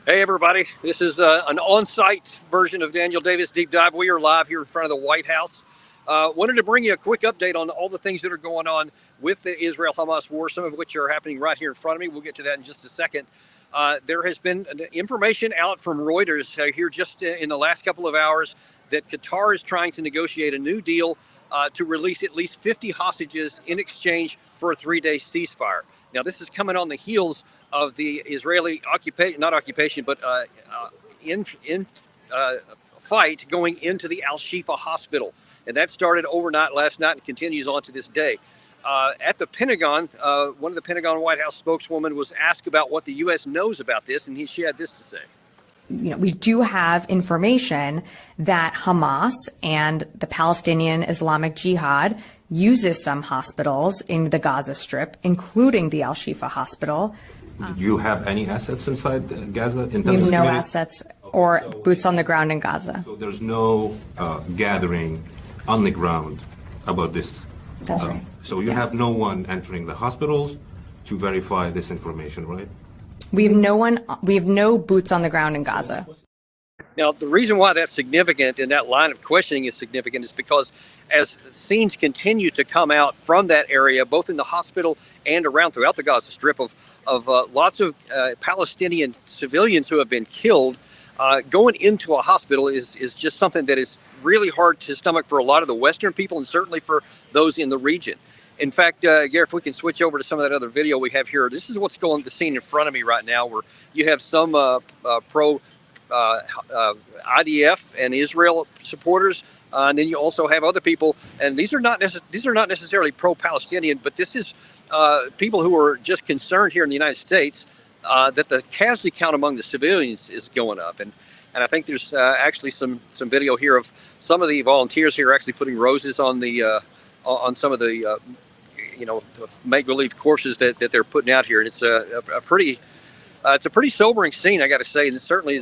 Hey everybody, this is an on-site version of Daniel Davis Deep Dive. We are live here in front of the White House. Wanted to bring you a quick update on all the things that are going on with the Israel-Hamas war, some of which are happening right here in front of me. We'll get to that in just a second. There has been information out from Reuters here just in the last couple of hours that Qatar is trying to negotiate a new deal to release at least 50 hostages in exchange for a 3-day ceasefire. Now, this is coming on the heels of the Israeli fight going into the Al-Shifa hospital. And that started overnight last night and continues on to this day. At the Pentagon, one of the Pentagon White House spokeswoman was asked about what the U.S. knows about this, and she had this to say. We do have information that Hamas and the Palestinian Islamic Jihad uses some hospitals in the Gaza Strip, including the Al-Shifa hospital. Do you have any assets inside Gaza? We have no assets or boots on the ground in Gaza. So there's no gathering on the ground about this? That's right. So you have no one entering the hospitals to verify this information, right? We have no boots on the ground in Gaza. Now, the reason why that's significant and that line of questioning is significant is because as scenes continue to come out from that area, both in the hospital and around throughout the Gaza Strip of lots of Palestinian civilians who have been killed, going into a hospital is just something that is really hard to stomach for a lot of the Western people and certainly for those in the region. In fact, Gary, if we can switch over to some of that other video we have here, this is what's going on the scene in front of me right now, where you have some pro IDF and Israel supporters, and then you also have other people, and these are not necessarily pro-Palestinian, but this is people who are just concerned here in the United States that the casualty count among the civilians is going up, and I think there's actually some video here of some of the volunteers here actually putting roses on the on some of the the make-believe corpses that they're putting out here, and it's a pretty sobering scene, I got to say, and it certainly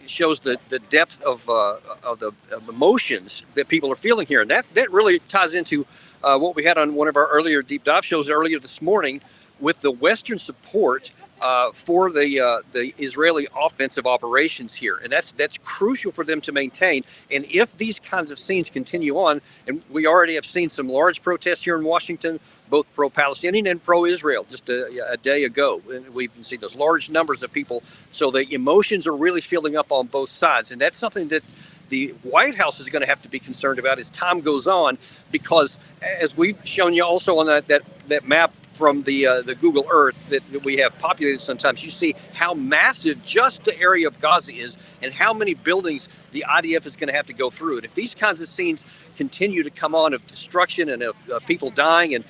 shows the depth of the emotions that people are feeling here, and that really ties into what we had on one of our earlier deep dive shows earlier this morning with the Western support for the Israeli offensive operations here, and that's crucial for them to maintain. And if these kinds of scenes continue on, and we already have seen some large protests here in Washington, both pro-Palestinian and pro-Israel, just a day ago, and we've seen those large numbers of people. So the emotions are really filling up on both sides, and that's something that the White House is going to have to be concerned about as time goes on, because as we've shown you also on that map from the Google Earth that we have populated sometimes, you see how massive just the area of Gaza is and how many buildings the IDF is going to have to go through. And if these kinds of scenes continue to come on of destruction and of people dying, and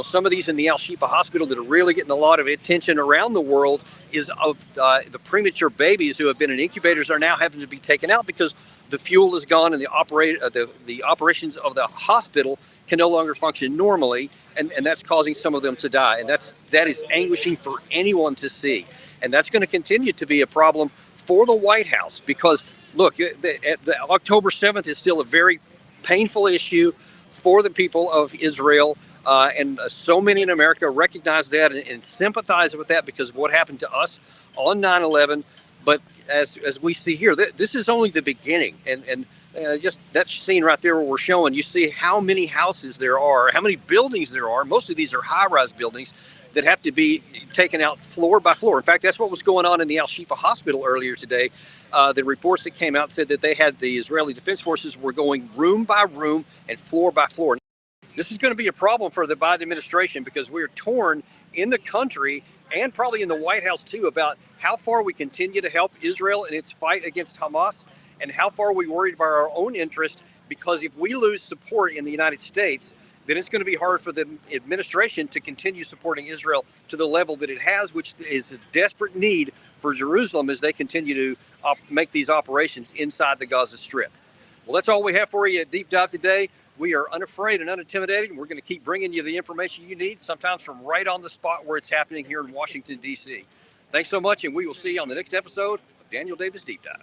some of these in the Al-Shifa hospital that are really getting a lot of attention around the world is of the premature babies who have been in incubators are now having to be taken out because the fuel is gone and the operations of the hospital can no longer function normally, and that's causing some of them to die, and that is anguishing for anyone to see, and that's going to continue to be a problem for the White House, because look, the October 7th is still a very painful issue for the people of Israel, and so many in America recognize that and sympathize with that because of what happened to us on 9/11. But as we see here, this is only the beginning, and just that scene right there where we're showing, you see how many houses there are, how many buildings there are. Most of these are high-rise buildings that have to be taken out floor by floor. In fact, that's what was going on in the Al-Shifa hospital earlier today. The reports that came out said that the Israeli Defense Forces were going room by room and floor by floor. This is going to be a problem for the Biden administration because we're torn in the country and probably in the White House too about how far we continue to help Israel in its fight against Hamas, and how far we worried about our own interest, because if we lose support in the United States, then it's going to be hard for the administration to continue supporting Israel to the level that it has, which is a desperate need for Jerusalem as they continue to make these operations inside the Gaza Strip. Well, that's all we have for you at Deep Dive today. We are unafraid and unintimidated, and we're going to keep bringing you the information you need, sometimes from right on the spot where it's happening here in Washington, D.C. Thanks so much, and we will see you on the next episode of Daniel Davis Deep Dive.